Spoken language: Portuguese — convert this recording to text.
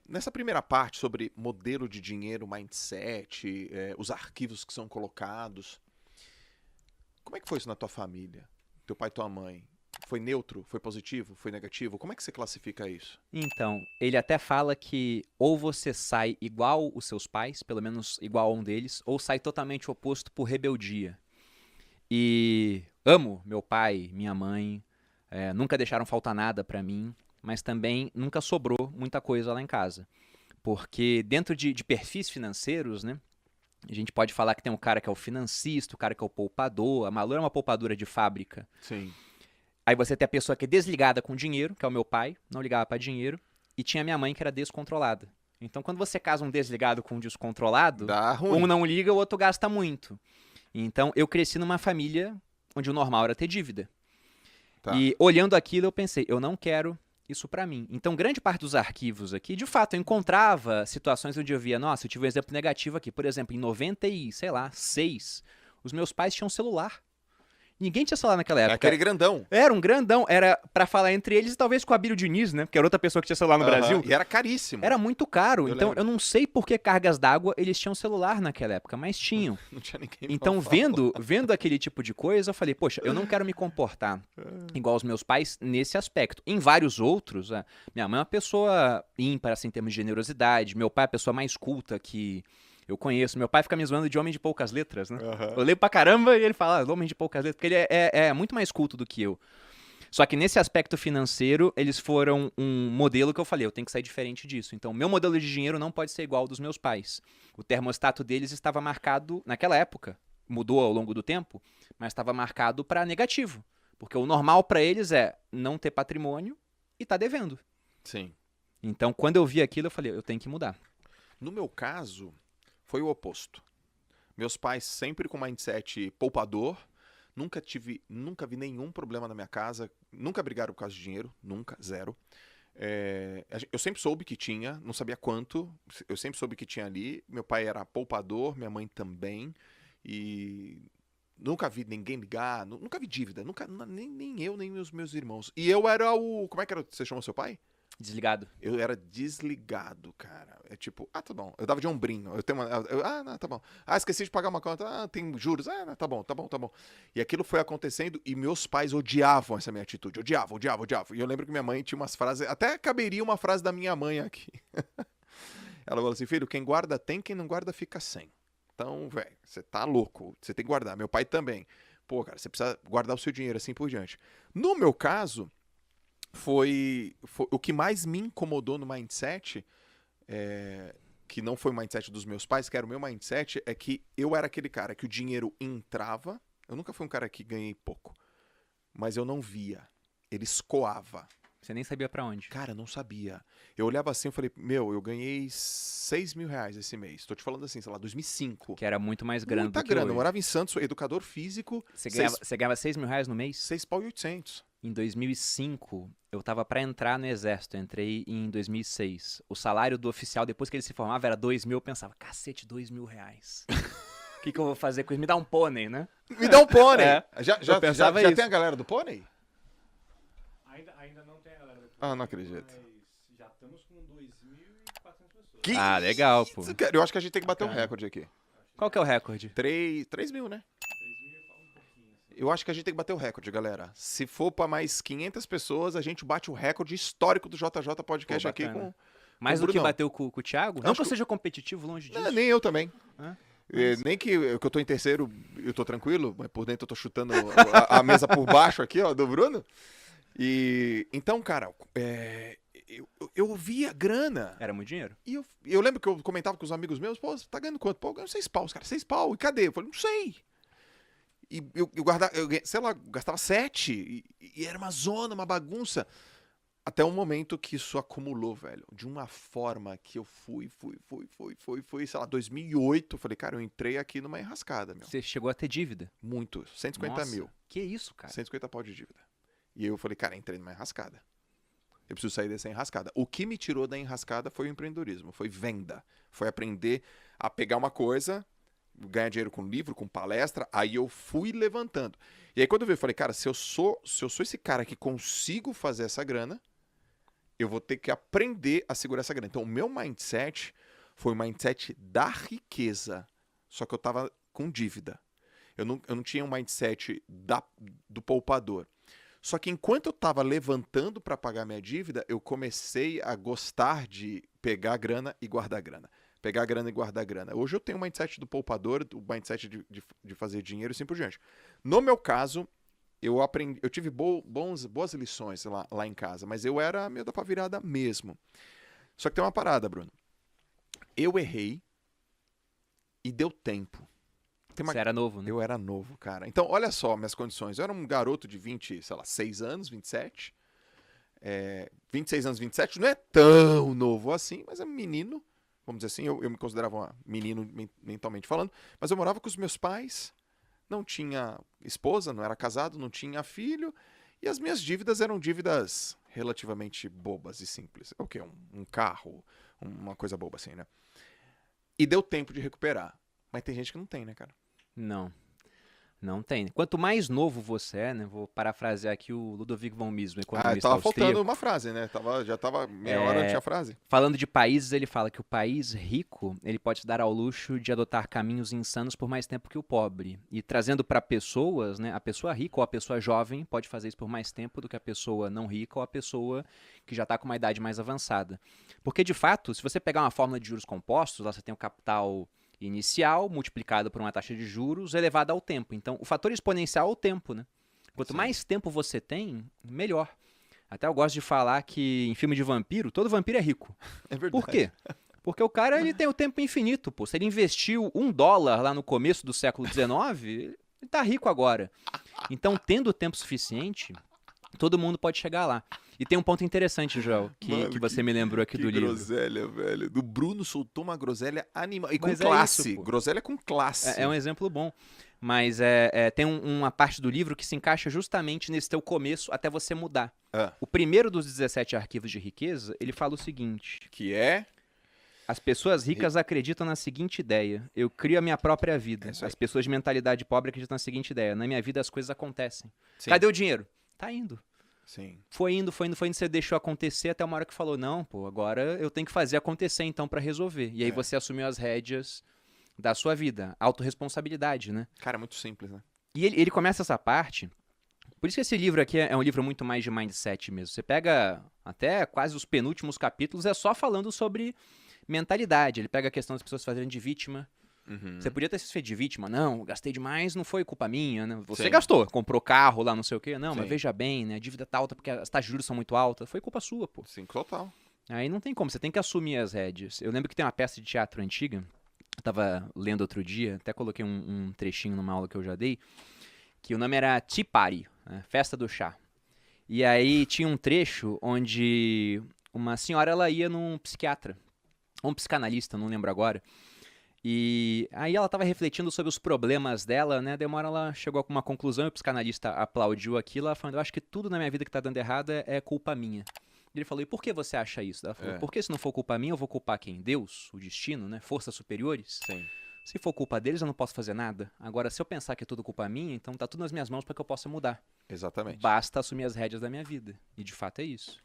Nessa primeira parte sobre modelo de dinheiro, mindset, os arquivos que são colocados, como é que foi isso na tua família? Teu pai e tua mãe? Foi neutro? Foi positivo? Foi negativo? Como é que você classifica isso? Então, ele até fala que ou você sai igual os seus pais, pelo menos igual a um deles, ou sai totalmente oposto por rebeldia. E amo meu pai, minha mãe, nunca deixaram faltar nada pra mim, mas também nunca sobrou muita coisa lá em casa. Porque dentro de perfis financeiros, né, a gente pode falar que tem um cara que é o financista, o cara que é o poupador, a Malu é uma poupadora de fábrica. Sim. Aí você tem a pessoa que é desligada com dinheiro, que é o meu pai, não ligava pra dinheiro, e tinha a minha mãe que era descontrolada. Então quando você casa um desligado com um descontrolado, Dá um ruim. não liga, o outro gasta muito. Então eu cresci numa família onde o normal era ter dívida. Tá. E olhando aquilo eu pensei, eu não quero isso pra mim. Então grande parte dos arquivos aqui, de fato, eu encontrava situações onde eu via, nossa, eu tive um exemplo negativo aqui. Por exemplo, em 90 e, sei lá, 6, os meus pais tinham celular. Ninguém tinha celular naquela É época. aquele grandão. Era um grandão, era pra falar entre eles e talvez com a Abílio Diniz, né? Que era outra pessoa que tinha celular no Aham. Brasil. E era caríssimo. Era muito caro, Eu então lembro. eu não sei por que cargas d'água eles tinham celular naquela época, mas tinham. Não tinha ninguém pra Então, falar. vendo aquele tipo de coisa, eu falei, poxa, eu não quero me comportar igual os meus pais nesse aspecto. Em vários outros, minha mãe é uma pessoa ímpar, assim, em termos de generosidade, meu pai é a pessoa mais culta que eu conheço. Meu pai fica me zoando de homem de poucas letras, né? Aham. Eu leio pra caramba e ele fala, homem de poucas letras, porque ele é muito mais culto do que eu. Só que nesse aspecto financeiro, eles foram um modelo que eu falei, eu tenho que sair diferente disso. Então, meu modelo de dinheiro não pode ser igual ao dos meus pais. O termostato deles estava marcado, naquela época, mudou ao longo do tempo, mas estava marcado para negativo. Porque o normal para eles é não ter patrimônio e tá devendo. Sim. Então, quando eu vi aquilo, eu falei, eu tenho que mudar. No meu caso, foi o oposto. Meus pais sempre com mindset poupador. Nunca vi nenhum problema na minha casa. Nunca brigaram por causa de dinheiro. Nunca, zero. Eu sempre soube que tinha, não sabia quanto. Eu sempre soube que tinha ali. Meu pai era poupador, minha mãe também. E nunca vi ninguém ligar. Nunca vi dívida. Nunca, nem eu, nem meus irmãos. E eu era o. Como é que era? Você chamou seu pai? Desligado. Eu era desligado, cara. É tipo, tá bom. Eu dava de ombrinho. Não, tá bom. Esqueci de pagar uma conta. Tem juros. Não, tá bom, tá bom, tá bom. E aquilo foi acontecendo e meus pais odiavam essa minha atitude. Odiavam, odiavam, odiavam. E eu lembro que minha mãe tinha umas frases. Até caberia uma frase da minha mãe aqui. Ela falou assim: filho, quem guarda tem, quem não guarda fica sem. Então, velho, você tá louco. Você tem que guardar. Meu pai também. Pô, cara, você precisa guardar o seu dinheiro assim por diante. No meu caso foi o que mais me incomodou no mindset, que não foi o mindset dos meus pais, que era o meu mindset, é que eu era aquele cara que o dinheiro entrava. Eu nunca fui um cara que ganhei pouco, mas eu não via. Ele escoava. Você nem sabia para onde. Cara, eu não sabia. Eu olhava assim e falei, meu, eu ganhei R$ 6.000 esse mês. Tô te falando assim, sei lá, 2005. Que era muito mais grana Muita do que grana. Eu hoje. morava em Santos, sou educador físico, Você ganhava 6 mil reais no mês? 6.800. Em 2005, eu tava pra entrar no exército, eu entrei em 2006. O salário do oficial, depois que ele se formava, era 2 mil. Eu pensava, cacete, 2 mil reais. O que eu vou fazer com isso? Me dá um pônei, né? Me dá um pônei. É, Já pensava já isso. tem a galera do pônei? Ainda não tem a galera do Não acredito. mas já estamos com 2.400 pessoas. Que Ah, legal, pô. isso, cara? Eu acho que a gente tem que bater um Bacana. recorde aqui. Qual que é o recorde? 3 mil, né? 3.000 um pouquinho, assim. Eu acho que a gente tem que bater o recorde, galera. Se for pra mais 500 pessoas, a gente bate o recorde histórico do JJ Podcast Pô, aqui bacana. com Mais o do que Brunão. bateu com o Thiago? Não Acho que eu que- seja competitivo, longe disso. Nem eu também. Hã? Nem que eu tô em terceiro, eu tô tranquilo, mas por dentro eu tô chutando a mesa por baixo aqui, ó, do Bruno. E então, cara, eu via grana. Era muito dinheiro. E eu lembro que eu comentava com os amigos meus, pô, você tá ganhando quanto? Pô, eu ganho 6 paus, cara, 6 pau. E cadê? Eu falei, não sei. E eu guardava, sei lá, gastava 7. E era uma zona, uma bagunça. Até um momento que isso acumulou, velho. De uma forma que eu fui, sei lá, 2008. Eu falei, cara, eu entrei aqui numa enrascada, meu. Você chegou a ter dívida. Muito. 150 Nossa, mil. que isso, cara? 150 pau de dívida. E eu falei, cara, entrei numa enrascada. Eu preciso sair dessa enrascada. O que me tirou da enrascada foi o empreendedorismo, foi venda. Foi aprender a pegar uma coisa, ganhar dinheiro com livro, com palestra, aí eu fui levantando. E aí quando eu vi, eu falei, cara, se eu sou esse cara que consigo fazer essa grana, eu vou ter que aprender a segurar essa grana. Então, o meu mindset foi o mindset da riqueza. Só que eu tava com dívida. Eu não tinha um mindset do poupador. Só que enquanto eu tava levantando para pagar minha dívida, eu comecei a gostar de pegar grana e guardar grana. Pegar grana e guardar grana. Hoje eu tenho o mindset do poupador, o mindset de fazer dinheiro e assim por diante. No meu caso, eu tive boas lições lá em casa, mas eu era meio da pá virada mesmo. Só que tem uma parada, Bruno. Eu errei e deu tempo. Você era novo, né? Eu era novo, cara. Então, olha só minhas condições. Eu era um garoto de 26 anos, 27. 26 anos, 27 não é tão novo assim, mas é um menino. Vamos dizer assim, eu me considerava um menino mentalmente falando. Mas eu morava com os meus pais, não tinha esposa, não era casado, não tinha filho. E as minhas dívidas eram dívidas relativamente bobas e simples. O quê? Um carro, uma coisa boba assim, né? E deu tempo de recuperar. Mas tem gente que não tem, né, cara? Não tem. Quanto mais novo você é, né? Vou parafrasear aqui o Ludovic von Mises, um economista Tava austríaco. faltando uma frase, né? Já tava meia hora, não tinha frase. Falando de países, ele fala que o país rico, ele pode se dar ao luxo de adotar caminhos insanos por mais tempo que o pobre. E trazendo para pessoas, né? A pessoa rica ou a pessoa jovem pode fazer isso por mais tempo do que a pessoa não rica ou a pessoa que já está com uma idade mais avançada. Porque, de fato, se você pegar uma fórmula de juros compostos, lá você tem o capital inicial multiplicado por uma taxa de juros elevada ao tempo. Então, o fator exponencial é o tempo, né? Quanto mais tempo você tem, melhor. Até eu gosto de falar que em filme de vampiro, todo vampiro é rico. É verdade. Por quê? Porque o cara ele tem o tempo infinito, pô. Se ele investiu $1 lá no começo do século XIX, ele tá rico agora. Então, tendo tempo suficiente, todo mundo pode chegar lá. E tem um ponto interessante, Joel, que você me lembrou aqui do livro. Que groselha, velho. Do Bruno soltou uma groselha animal. E com Mas classe. isso, Groselha com classe. É um exemplo bom. Mas tem uma parte do livro que se encaixa justamente nesse teu começo até você mudar. O primeiro dos 17 arquivos de riqueza, ele fala o seguinte. Que é? As pessoas ricas acreditam na seguinte ideia. Eu crio a minha própria vida. As pessoas de mentalidade pobre acreditam na seguinte ideia. Na minha vida as coisas acontecem. Sim. Cadê o dinheiro? Tá indo. Sim. Foi indo, você deixou acontecer até uma hora que falou, não, pô, agora eu tenho que fazer acontecer então pra resolver. E aí você assumiu as rédeas da sua vida, autorresponsabilidade, né? Cara, é muito simples, né? E ele começa essa parte, por isso que esse livro aqui é um livro muito mais de mindset mesmo. Você pega até quase os penúltimos capítulos, é só falando sobre mentalidade. Ele pega a questão das pessoas fazendo de vítima. Você podia ter se feito de vítima. Não, gastei demais, não foi culpa minha, né? Você gastou, comprou carro lá, não sei o quê. Não, mas veja bem, né? A dívida tá alta porque as taxas de juros são muito altas. Foi culpa sua, pô. Sim, total. Aí não tem como, você tem que assumir as rédeas. Eu lembro que tem uma peça de teatro antiga, eu tava lendo outro dia, até coloquei um trechinho numa aula que eu já dei, que o nome era Tea Party, né? Festa do chá. E aí tinha um trecho onde uma senhora, ela ia num psiquiatra, ou um psicanalista, não lembro agora, e aí ela estava refletindo sobre os problemas dela, né? Daí uma hora ela chegou a uma conclusão e o psicanalista aplaudiu aquilo, ela falando, eu acho que tudo na minha vida que tá dando errado é culpa minha. Ele falou, e por que você acha isso? Ela falou, porque se não for culpa minha, eu vou culpar quem? Deus? O destino, né? Forças superiores? Sim. Se for culpa deles, eu não posso fazer nada. Agora, se eu pensar que é tudo culpa minha, então tá tudo nas minhas mãos para que eu possa mudar. Exatamente. Basta assumir as rédeas da minha vida. E de fato é isso.